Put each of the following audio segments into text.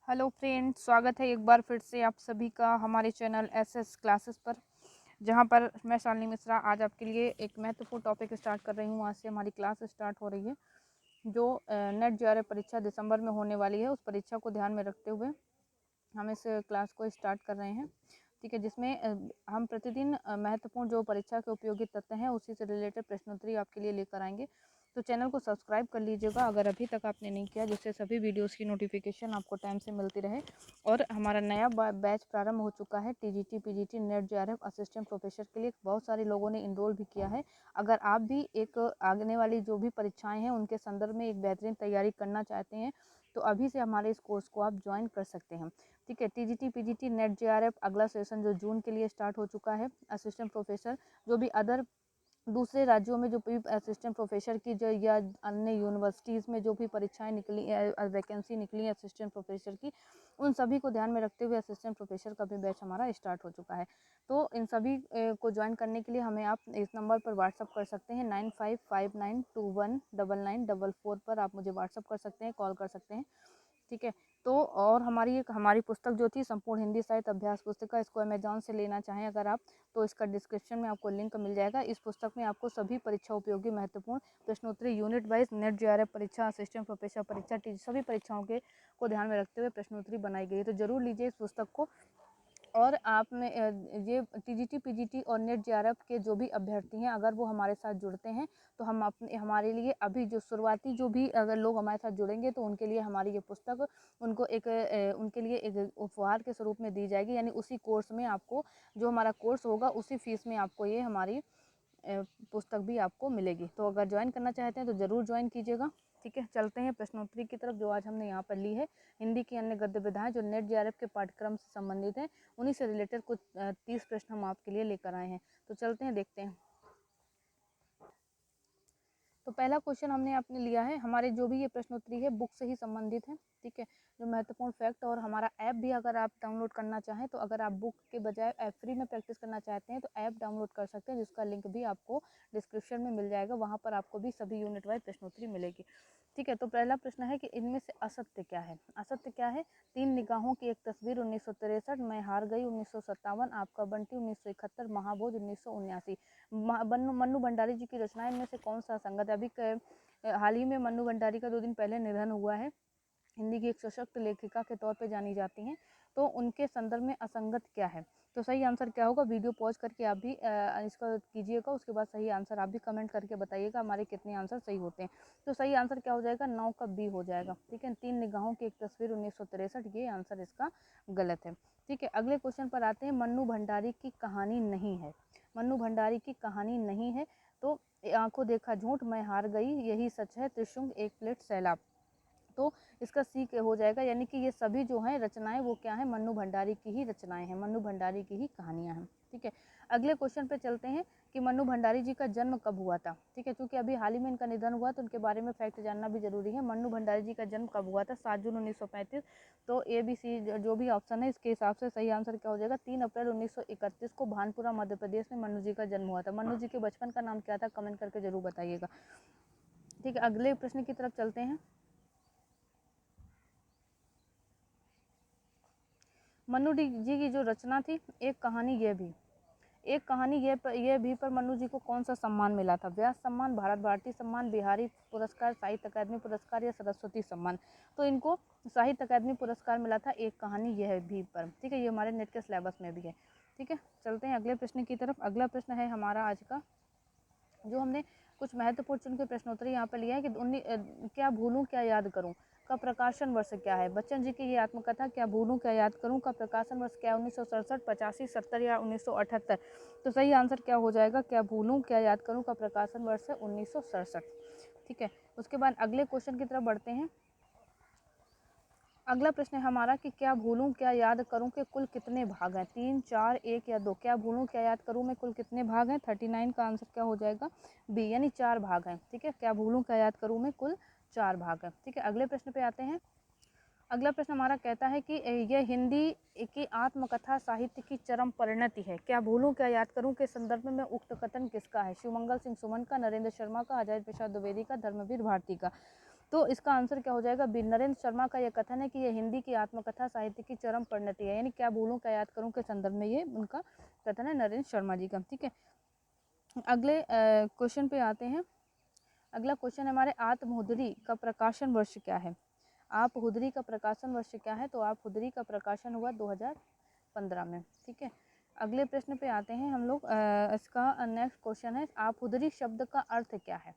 Hello friends, स्वागत है एक बार फिर से आप सभी का हमारे चैनल एसएस क्लासेस पर, जहां पर मैं शालिनी मिश्रा आज आपके लिए एक महत्वपूर्ण टॉपिक स्टार्ट कर रही हूं। आज से हमारी क्लास स्टार्ट हो रही है जो नेट जेआरएफ परीक्षा दिसंबर में होने वाली है। उस परीक्षा को ध्यान में रखते हुए हम इस क्लास को स्टार्ट कर रहे हैं, ठीक है, जिसमें हम प्रतिदिन महत्वपूर्ण जो परीक्षा के उपयोगी तथ्य हैं उसी से रिलेटेड प्रश्नोत्तरी आपके लिए लेकर आएंगे। तो चैनल को सब्सक्राइब कर लीजिएगा अगर अभी तक आपने नहीं किया, जिससे सभी वीडियोस की नोटिफिकेशन आपको टाइम से मिलती रहे। और हमारा नया बैच प्रारंभ हो चुका है TGT PGT net JRF assistant professor के लिए। बहुत सारे लोगों ने इनरोल भी किया है। अगर आप भी एक आगने वाली जो भी परीक्षाएं हैं उनके संदर्भ में एक बेहतरीन तैयारी करना चाहते हैं तो अभी से हमारे इस कोर्स को आप ज्वाइन कर सकते हैं, ठीक है। टीजीटी पीजीटी नेट जेआरएफ अगला सेशन जो जून के लिए स्टार्ट हो चुका है। असिस्टेंट प्रोफेसर जो भी अदर दूसरे राज्यों में जो भी असिस्टेंट प्रोफेसर की जो या अन्य यूनिवर्सिटीज़ में जो भी परीक्षाएं निकली, वैकेंसी निकली है असिस्टेंट प्रोफेसर की, उन सभी को ध्यान में रखते हुए असिस्टेंट प्रोफेसर का भी बैच हमारा स्टार्ट हो चुका है। तो इन सभी को ज्वाइन करने के लिए हमें आप इस नंबर पर व्हाट्सअप कर सकते हैं 9559219944 पर आप मुझे व्हाट्सअप कर सकते हैं, कॉल कर सकते हैं, ठीक है। तो और हमारी पुस्तक जो थी संपूर्ण हिंदी साहित्य अभ्यास पुस्तिका, इसको अमेजॉन से लेना चाहें अगर आप तो इसका डिस्क्रिप्शन में आपको लिंक मिल जाएगा। इस पुस्तक में आपको सभी परीक्षा उपयोगी महत्वपूर्ण प्रश्नोत्तरी यूनिट वाइज नेट जेआरएफ परीक्षा, असिस्टेंट प्रोफेसर परीक्षा, सभी परीक्षाओं के को ध्यान में रखते हुए प्रश्नोत्तरी बनाई गई है। तो जरूर लीजिए इस पुस्तक को। और आप में ये टीजीटी पीजीटी और नेट जेआरएफ के जो भी अभ्यर्थी हैं अगर वो हमारे साथ जुड़ते हैं तो हम अपने हमारे लिए अभी जो शुरुआती जो भी अगर लोग हमारे साथ जुड़ेंगे तो उनके लिए हमारी ये पुस्तक उनको एक उनके लिए एक उपहार के स्वरूप में दी जाएगी। यानी उसी कोर्स में आपको जो हमारा कोर्स होगा उसी फीस में आपको ये हमारी पुस्तक भी आपको मिलेगी। तो अगर ज्वाइन करना चाहते हैं तो ज़रूर ज्वाइन कीजिएगा, ठीक है। चलते हैं प्रश्नोत्तरी की तरफ जो आज हमने यहाँ पर ली है। हिंदी की अन्य गद्य विधाएं जो नेट जेआरएफ के पाठ्यक्रम से संबंधित हैं, उन्हीं से रिलेटेड कुछ 30 प्रश्न हम आपके लिए लेकर आए हैं। तो चलते हैं, देखते हैं। तो पहला क्वेश्चन हमने आपने लिया है, हमारे जो भी ये प्रश्नोत्तरी है बुक से ही संबंधित है, ठीक है। जो महत्वपूर्ण फैक्ट और हमारा ऐप भी अगर आप डाउनलोड करना चाहें तो अगर आप बुक के बजाय ऐप फ्री में प्रैक्टिस करना चाहते हैं तो ऐप डाउनलोड कर सकते हैं, जिसका लिंक भी आपको डिस्क्रिप्शन में मिल जाएगा। वहाँ पर आपको भी सभी यूनिट वाइज प्रश्नोत्तरी मिलेगी, ठीक है। तो पहला प्रश्न है कि इनमें से असत्य क्या है। असत्य क्या है? तीन निगाहों की एक तस्वीर 1963, मैं हार गई 1957, आपका बंटी 1971, महाभोज 1979। मन्नू भंडारी जी की रचना, इनमें से कौन सा संगत है? अभी हाल ही में मन्नू भंडारी का 2 दिन पहले निधन हुआ है। हिंदी की एक सशक्त लेखिका के तौर पे जानी जाती हैं, तो उनके संदर्भ में असंगत क्या है? तो सही आंसर क्या होगा? वीडियो पॉज करके आप भी इसका कीजिएगा, उसके बाद सही आंसर आप भी कमेंट करके बताइएगा हमारे कितने आंसर सही होते हैं। तो सही आंसर क्या हो जाएगा? 9 का बी हो जाएगा, ठीक है। तीन निगाहों की एक तस्वीर 1963, ये आंसर इसका गलत है, ठीक है। अगले क्वेश्चन पर आते हैं। मन्नू भंडारी की कहानी नहीं है। मन्नू भंडारी की कहानी नहीं है तो आंखों देखा झूठ, मैं हार गई, यही सच है, त्रिशुंग, एक प्लेट सैलाब। तो इसका सी हो जाएगा, यानी कि ये सभी जो हैं रचनाएं वो क्या है? मन्नू भंडारी की ही रचनाएं हैं, मन्नू भंडारी की ही कहानियां हैं, ठीक है। अगले क्वेश्चन पे चलते हैं कि मन्नू भंडारी जी का जन्म कब हुआ था, ठीक है। क्योंकि अभी हाल ही में इनका निधन हुआ तो उनके बारे में फैक्ट जानना भी जरूरी है। मन्नू भंडारी जी का जन्म कब हुआ था? 7 जून 1935। तो ए बी सी जो भी ऑप्शन है इसके हिसाब से सही आंसर क्या हो जाएगा? 3 अप्रैल 1931 को भानपुरा मध्य प्रदेश में मन्नू जी का जन्म हुआ था। मन्नू जी के बचपन का नाम क्या था? कमेंट करके जरूर बताइएगा, ठीक है। अगले प्रश्न की तरफ चलते हैं। मन्नू जी की जो रचना थी एक कहानी ये भी पर मन्नू जी को कौन सा सम्मान मिला था? व्यास सम्मान, भारत भारती सम्मान, बिहारी पुरस्कार, साहित्य अकादमी पुरस्कार या सरस्वती सम्मान। तो इनको साहित्य अकादमी पुरस्कार मिला था एक कहानी यह भी पर, ठीक है। ये हमारे नेट के सिलेबस में भी है, ठीक है। चलते हैं अगले प्रश्न की तरफ। अगला प्रश्न है हमारा आज का, जो हमने कुछ महत्वपूर्ण चुन के प्रश्नोत्तरी यहाँ पर लिया है कि क्या भूलूं क्या याद करूं का प्रकाशन वर्ष क्या है? बच्चन जी की ये आत्मकथा क्या भूलूं क्या याद करूं का प्रकाशन वर्ष क्या है? 1967, 85, 70 या 1978। तो सही आंसर क्या हो जाएगा? क्या भूलूं क्या याद करूं का प्रकाशन वर्ष है 1967, ठीक है। उसके बाद अगले क्वेश्चन की तरफ बढ़ते हैं। अगला प्रश्न है हमारा कि क्या भूलूं क्या याद करूं के कुल कितने भाग हैं? 3, 4, 1 या 2। क्या भूलूं क्या याद करूं में कुल कितने भाग हैं? 39 का आंसर क्या हो जाएगा? बी, यानी 4 भाग हैं, ठीक है। क्या भूलूं क्या याद करूं में कुल 4 भाग हैं, ठीक है। अगले प्रश्न पे आते हैं। अगला प्रश्न हमारा कहता है कि यह हिंदी की आत्मकथा साहित्य की चरम परिणति है। क्या भूलूं क्या याद करूं के संदर्भ में उक्त कथन किसका है? शिवमंगल सिंह सुमन का, नरेंद्र शर्मा का, आचार्य प्रसाद द्विवेदी का, धर्मवीर भारती का। तो इसका आंसर क्या हो जाएगा बी। नरेंद्र शर्मा का यह कथन है कि यह हिंदी की आत्मकथा साहित्य की चरम परिणति है, यानी क्या भूलूं क्या याद करूं के संदर्भ में ये उनका कथन है नरेंद्र शर्मा जी का। ठीक है, अगले क्वेश्चन पे आते हैं। अगला क्वेश्चन हमारे आत्महुदरी का प्रकाशन वर्ष क्या है। आप हुदरी का प्रकाशन वर्ष क्या है, तो आप हुदरी का प्रकाशन हुआ 2015 में। ठीक है, अगले प्रश्न पे आते हैं हम लोग। इसका नेक्स्ट क्वेश्चन है आप हुदरी शब्द का अर्थ क्या है।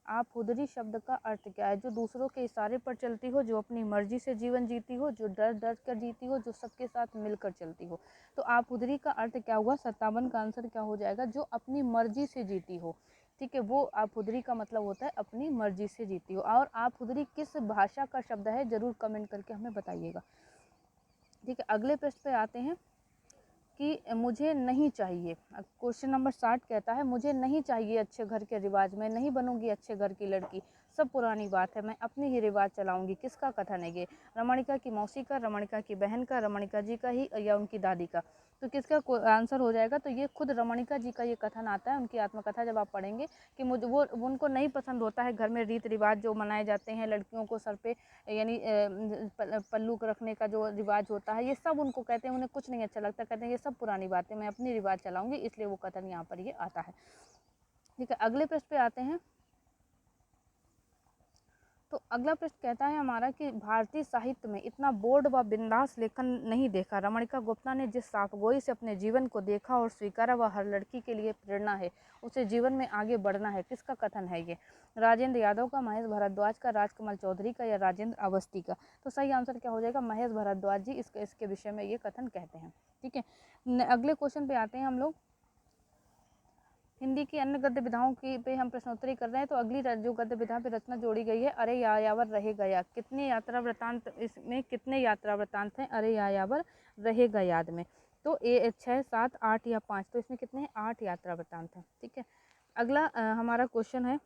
आप हुदरी शब्द का अर्थ क्या है। जो दूसरों के इशारे पर चलती हो, जो अपनी मर्जी से जीवन जीती हो, जो डर डर कर जीती हो, जो सबके साथ मिलकर चलती हो। तो आप हुदरी का अर्थ क्या हुआ, 57 का आंसर क्या हो जाएगा, जो अपनी मर्जी से जीती हो। ठीक है, वो आप हुदरी का मतलब होता है अपनी मर्जी से जीती हो। और आप हुदरी किस भाषा का शब्द है, जरूर कमेंट करके हमें बताइएगा। ठीक है, अगले प्रश्न पे आते हैं कि मुझे नहीं चाहिए। क्वेश्चन नंबर 60 कहता है मुझे नहीं चाहिए अच्छे घर के रिवाज, मैं नहीं बनूंगी अच्छे घर की लड़की, सब पुरानी बात है, मैं अपनी ही रिवाज चलाऊंगी। किसका कथन है ये, रमणिका की मौसी का, रमणिका की बहन का, रमणिका जी का ही या उनकी दादी का। तो किसका आंसर हो जाएगा, तो ये खुद रमणिका जी का ये कथन आता है उनकी आत्मकथा जब आप पढ़ेंगे कि मुझे वो उनको नहीं पसंद होता है घर में रीत रिवाज जो मनाए जाते हैं, लड़कियों को सर पे यानी पल्लू रखने का जो रिवाज होता है, ये सब उनको कहते हैं उन्हें कुछ नहीं अच्छा लगता, कहते हैं ये सब पुरानी बातें, मैं अपनी रिवाज चलाऊंगी, इसलिए वो कथन यहाँ पर ये आता है। ठीक है, अगले प्रश्न पे आते हैं। तो अगला प्रश्न कहता है हमारा कि भारतीय साहित्य में इतना बोल्ड व बिंदास लेखन नहीं देखा। रमणिका गुप्ता ने जिस साफगोई से अपने जीवन को देखा और स्वीकारा वह हर लड़की के लिए प्रेरणा है, उसे जीवन में आगे बढ़ना है। किसका कथन है ये, राजेंद्र यादव का, महेश भारद्वाज का, राजकमल चौधरी का या राजेंद्र अवस्थी का। तो सही आंसर क्या हो जाएगा, महेश भारद्वाज जी इसके विषय में ये कथन कहते हैं। ठीक है, अगले क्वेश्चन पे आते हैं हम लोग। हिंदी की अन्य गद्य विधाओं की पे हम प्रश्नोत्तरी कर रहे हैं। तो अगली जो गद्य विधा पे रचना जोड़ी गई है, अरे यायावर रहे गया। कितने यात्रा वृतांत, इसमें कितने यात्रा वृतांत हैं अरे यायावर रहेगा याद में। तो 6, 7, 8 या 5, तो इसमें कितने हैं 8 यात्रा वृतांत हैं। ठीक है, अगला हमारा क्वेश्चन है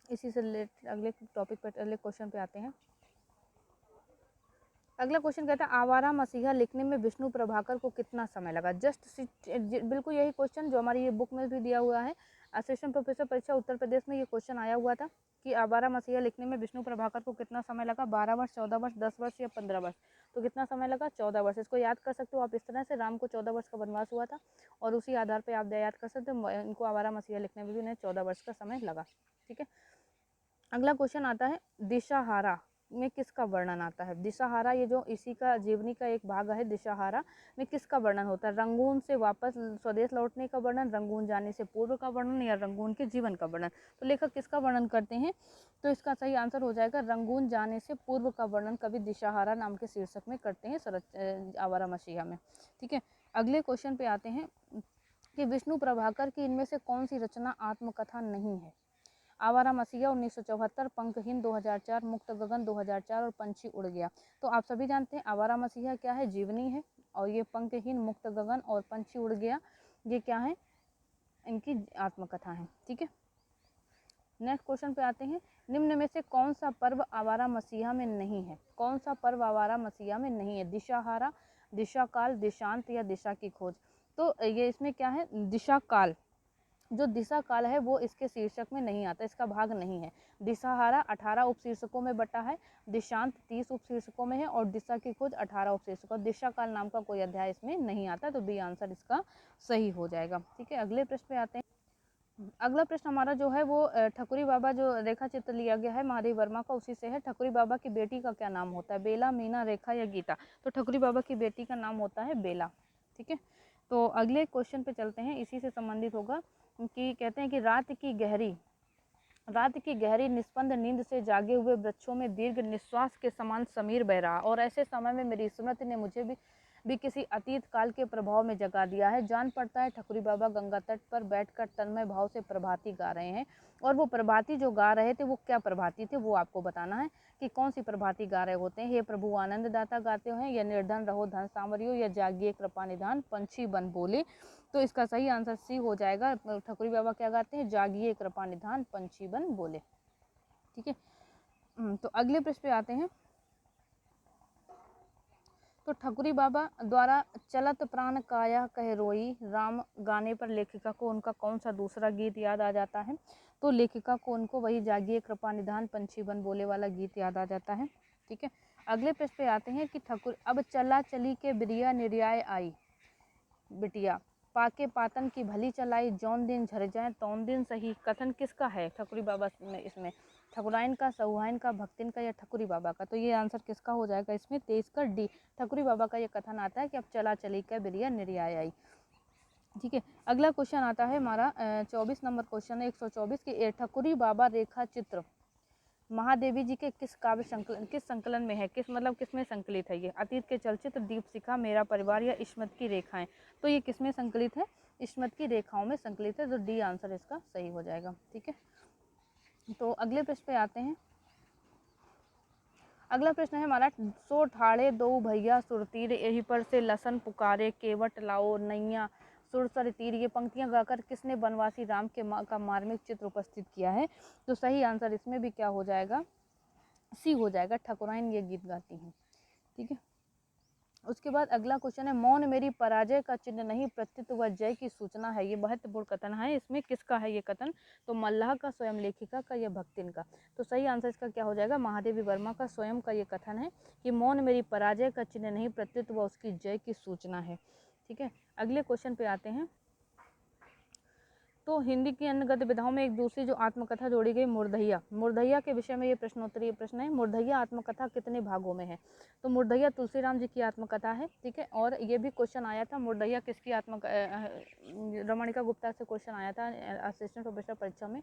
इसी से रिलेटेड, अगले टॉपिक पर अगले क्वेश्चन पे आते हैं। अगला क्वेश्चन कहता है आवारा मसीहा लिखने में विष्णु प्रभाकर को कितना समय लगा। जस्ट बिल्कुल यही क्वेश्चन जो हमारी ये बुक में भी दिया हुआ है, असिस्टेंट प्रोफेसर परीक्षा उत्तर प्रदेश में ये क्वेश्चन आया हुआ था कि आवारा मसीहा लिखने में विष्णु प्रभाकर को कितना समय लगा, 12 वर्ष, 14 वर्ष, 10 वर्ष या 15 वर्ष। तो कितना समय लगा, 14 वर्ष। इसको याद कर सकते हो आप इस तरह से, राम को 14 वर्ष का वनवास हुआ था और उसी आधार पर आप याद कर सकते हो इनको आवारा मसीहा लिखने में भी उन्हें 14 वर्ष का समय लगा। ठीक है, अगला क्वेश्चन आता है दिशाहारा में किसका वर्णन आता है। दिशाहारा ये जो इसी का जीवनी का एक भाग है, दिशाहारा में किसका वर्णन होता है, रंगून से वापस स्वदेश लौटने का वर्णन, रंगून जाने से पूर्व का वर्णन या रंगून के जीवन का वर्णन। तो लेखक किसका वर्णन करते हैं, तो इसका सही आंसर हो जाएगा रंगून जाने से पूर्व का वर्णन कवि दिशाहारा नाम के शीर्षक में करते हैं आवारा मसीहा में। ठीक है, अगले क्वेश्चन पे आते हैं कि विष्णु प्रभाकर की इनमें से कौन सी रचना आत्मकथा नहीं है। आवारा मसीहा 1974, पंखहीन 2004, मुक्त गगन 2004 और पंछी उड़ गया। तो आप सभी जानते हैं आवारा मसीहा क्या है, जीवनी है, और ये पंखहीन, मुक्त गगन और पंछी उड़ गया ये क्या है, इनकी आत्मकथा है। ठीक है, नेक्स्ट क्वेश्चन पे आते हैं। निम्न में से कौन सा पर्व आवारा मसीहा में नहीं है, कौन सा पर्व आवारा मसीहा में नहीं है, दिशाहारा, दिशा काल, दिशांत या दिशा की खोज। तो ये इसमें क्या है, दिशा काल, जो दिशा काल है वो इसके शीर्षक में नहीं आता, इसका भाग नहीं है। दिशाहारा 18 उपशीर्षकों में बटा है, दिशांत 30 उपशीर्षकों में है और दिशा की खोज 18 उपशीर्षकों। दिशा काल नाम का कोई अध्याय इसमें नहीं आता, तो बी आंसर इसका सही हो जाएगा। ठीक है, अगले प्रश्न पे आते हैं। अगला प्रश्न हमारा जो है वो ठकुरी बाबा जो रेखा चित्र लिया गया है महादेव वर्मा का, उसी से है। ठकुरी बाबा की बेटी का क्या नाम होता है, बेला, मीना, रेखा या गीता। तो ठकुरी बाबा की बेटी का नाम होता है बेला। ठीक है, तो अगले क्वेश्चन पे चलते हैं, इसी से संबंधित होगा कि कहते हैं कि रात की गहरी निस्पंद नींद से जागे हुए वृक्षों में दीर्घ निश्वास के समान समीर बह रहा, और ऐसे समय में मेरी स्मृति ने मुझे भी किसी अतीत काल के प्रभाव में जगा दिया है। जान पड़ता है ठकुरी बाबा गंगा तट पर बैठकर तन्मय भाव से प्रभाती गा रहे हैं, और वो प्रभाती जो गा रहे थे वो क्या प्रभाती थे वो आपको बताना है कि कौन सी प्रभाती गा रहे होते हैं। हे प्रभु आनंद दाता गाते हैं, या निर्धन रहो धन सांवरियो, या जागिए कृपा निधान पंछी बन बोले। तो इसका सही आंसर सी हो जाएगा, ठकुरी बाबा क्या गाते हैं, जागिए कृपा निधान पंछी बन बोले। ठीक है, तो अगले प्रश्न पे आते हैं। तो ठकुरी बाबा द्वारा चलत प्राण काया कह रोई राम गाने पर लेखिका को उनका कौन सा दूसरा गीत याद आ जाता है। तो लेखिका को उनको वही जागिए कृपा निधान पंछी बन बोले वाला गीत याद आ जाता है। ठीक है, अगले पृष्ठ पे आते हैं कि ठकुर अब चला चली के बिरिया निर्याय आई बिटिया पाके पातन की भली चलाई जौन दिन झर जाए तौन दिन सही। कथन किसका है ठकुरी बाबा में? इसमें ठकुराइन का, सहुआइन का, भक्तिन का या ठकुरी बाबा का? तो ये आंसर किसका हो जाएगा इसमें? 23 का डी, ठकुरी बाबा का ये कथन आता है कि अब चला चली का बिरिया निर्याय आई। ठीक है, अगला क्वेश्चन आता है हमारा 24 नंबर क्वेश्चन है 124 की ठकुरी बाबा रेखा चित्र महादेवी जी के किस काव्य संकलन, किस संकलन में है? किस मतलब किस में संकलित है ये? अतीत के चलचित्र, दीपशिखा, मेरा परिवार या इस्मत की रेखाएं? तो ये किस में संकलित है? इस्मत की रेखाओं में संकलित है, तो डी आंसर इसका सही हो जाएगा। ठीक है, तो अगले प्रश्न पे आते हैं। अगला प्रश्न है हमारा सो ठाड़े दो भैया सुरतीर यही पर से लसन पुकारे केवट लाओ नैया सुरसर तीर। ये पंक्तियां गाकर किसने बनवासी राम के का मार्मिक चित्र उपस्थित किया है? तो सही आंसर इसमें भी क्या हो जाएगा? सी हो जाएगा, ठकुराइन ये गीत गाती हैं। ठीक है, उसके बाद अगला क्वेश्चन है मौन मेरी पराजय का चिन्ह नहीं प्रत्युत व जय की सूचना है। ये महत्वपूर्ण कथन है, इसमें किसका है ये कथन? तो मल्लाह का, स्वयं लेखिका का या भक्तिन का? तो सही आंसर इसका क्या हो जाएगा? महादेवी वर्मा का स्वयं का ये कथन है कि मौन मेरी पराजय का चिन्ह नहीं प्रत्युत व उसकी जय की सूचना है। ठीक है, अगले क्वेश्चन पे आते हैं। तो हिंदी की अन्य गद्य में एक दूसरी जो आत्मकथा जोड़ी गई मुर्दहिया, मुर्दहिया के विषय में ये प्रश्नोत्तरीय प्रश्न है। मुर्दहिया आत्मकथा कितने भागों में है? तो मुर्दहिया तुलसीराम जी की आत्मकथा है। ठीक है, और ये भी क्वेश्चन आया था मुर्दहिया किसकी रमणिका गुप्ता से क्वेश्चन आया था असिस्टेंट प्रोफेसर परीक्षा में,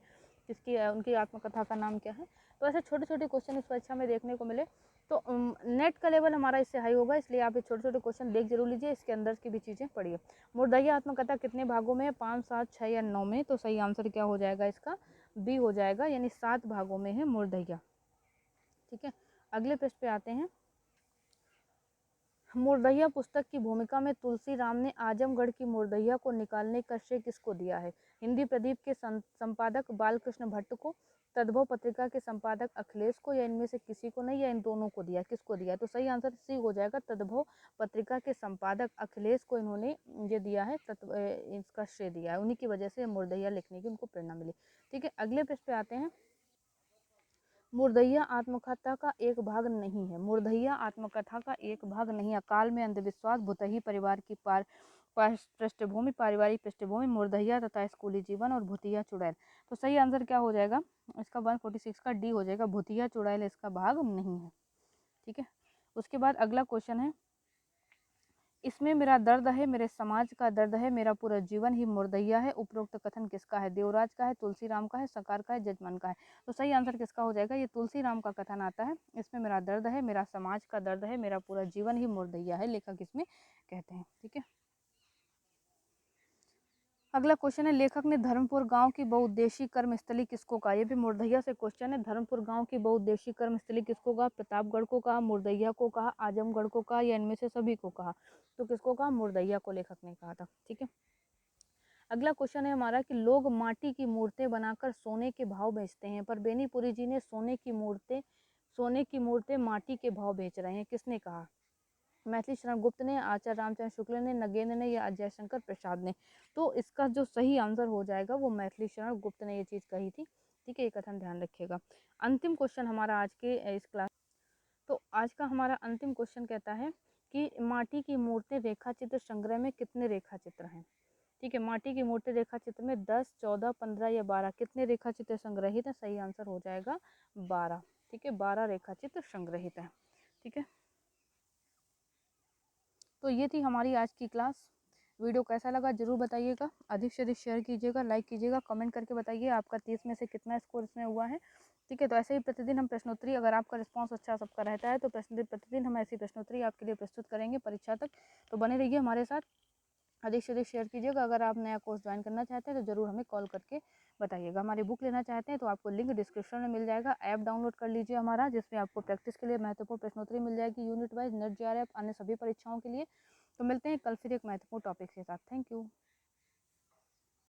किसकी उनकी आत्मकथा का नाम क्या है? तो ऐसे छोटे छोटे क्वेश्चन इस परीक्षा में देखने को मिले। तो नेट का लेवल हमारा इससे हाई होगा, इसलिए आप ये छोटे छोटे क्वेश्चन देख जरूर लीजिए, इसके अंदर की भी चीज़ें पढ़िए। मुर्दहिया आत्मकथा कितने भागों में है? 5, 7, 6 या 9 में? तो सही आंसर क्या हो जाएगा इसका? बी हो जाएगा, यानी 7 भागों में है मुर्दहिया। ठीक है, अगले प्रश्न पे आते हैं। मुर्दहिया पुस्तक की भूमिका में तुलसी राम ने आजमगढ़ की मुर्दहिया को निकालने का श्रेय किसको दिया है? हिंदी प्रदीप के संपादक बालकृष्ण भट्ट को, तद्भव पत्रिका के संपादक अखिलेश को, या इनमें से किसी को नहीं, या इन दोनों को दिया? किसको दिया? तो सही आंसर सी हो जाएगा, तद्भव पत्रिका के संपादक अखिलेश को इन्होंने ये दिया है, इसका श्रेय दिया है, उन्हीं की वजह से मुर्दहिया लिखने की उनको प्रेरणा मिली। ठीक है, अगले प्रश्न पे आते हैं। मुर्दहिया आत्मकथा का एक भाग नहीं है, मुर्दहिया आत्मकथा का एक भाग नहीं है। काल में अंधविश्वास, भुतही परिवार की पृष्ठभूमि, पारिवारिक पृष्ठभूमि, मुर्दहिया तथा स्कूली जीवन और भूतिया चुड़ैल। तो सही आंसर क्या हो जाएगा इसका? 146 का डी हो जाएगा, भूतिया चुड़ैल इसका भाग नहीं है। ठीक है, उसके बाद अगला क्वेश्चन है इसमें मेरा दर्द है, मेरे समाज का दर्द है, मेरा पूरा जीवन ही मुर्दहिया है। उपरोक्त कथन किसका है? देवराज का है, तुलसीराम का है, सरकार का है, जजमान का है? तो सही आंसर किसका हो जाएगा? ये तुलसीराम का कथन आता है। इसमें मेरा दर्द है, मेरा समाज का दर्द है, मेरा पूरा जीवन ही मुर्दहिया है, लेखक इसमें कहते हैं। ठीक है, अगला क्वेश्चन है लेखक ने धर्मपुर गांव की बहुउद्देशीय कर्मस्थली किसको कहा? ये भी मुर्दहिया से क्वेश्चन है। धर्मपुर गांव की बहुउद्देशीय कर्मस्थली किसको कहा? प्रतापगढ़ को कहा, मुर्दहिया को कहा, आजमगढ़ को कहा, या इनमें से सभी को कहा? तो किसको कहा? मुर्दहिया को लेखक ने कहा था। ठीक है, अगला क्वेश्चन है हमारा कि लोग माटी की मूर्तें बनाकर सोने के भाव बेचते हैं, पर बेनीपुरी जी ने सोने की मूर्तें माटी के भाव बेच रहे हैं, किसने कहा? मैथिली शरण गुप्त ने, आचार्य रामचंद्र शुक्ल ने, नगेंद्र ने, या जयशंकर प्रसाद ने? तो इसका जो सही आंसर हो जाएगा वो मैथिली शरण गुप्त ने ये चीज़ कही थी। ठीक है, ये कथन ध्यान रखिएगा। अंतिम क्वेश्चन हमारा आज के इस क्लास, तो आज का हमारा अंतिम क्वेश्चन कहता है कि माटी की मूर्तें रेखा चित्र संग्रह में कितने रेखा चित्र हैं? ठीक है, माटी की मूर्ति रेखा चित्र में 10, 14, 15 या 12 कितने रेखा चित्र संग्रहित है? सही आंसर हो जाएगा 12। ठीक है, 12 रेखा चित्र संग्रहित है। ठीक है, तो ये थी हमारी आज की क्लास। वीडियो कैसा लगा जरूर बताइएगा, अधिक से अधिक शेयर कीजिएगा, लाइक कीजिएगा, कमेंट करके बताइए आपका 30 में से कितना स्कोर इसमें हुआ है। ठीक है, तो ऐसे ही प्रतिदिन हम प्रश्नोत्तरी, अगर आपका रिस्पांस अच्छा सबका रहता है तो प्रतिदिन हम ऐसी प्रश्नोत्तरी आपके लिए प्रस्तुत करेंगे परीक्षा तक। तो बने रहिए हमारे साथ, अधिक से अधिक शेयर कीजिएगा। अगर आप नया कोर्स ज्वाइन करना चाहते हैं तो ज़रूर हमें कॉल करके बताइएगा। हमारी बुक लेना चाहते हैं तो आपको लिंक डिस्क्रिप्शन में मिल जाएगा। ऐप डाउनलोड कर लीजिए हमारा, जिसमें आपको प्रैक्टिस के लिए महत्वपूर्ण प्रश्नोत्तरी मिल जाएगी, यूनिट वाइज, नेट JRF, अन्य सभी परीक्षाओं के लिए। तो मिलते हैं कल फिर एक महत्वपूर्ण टॉपिक के साथ। Thank you.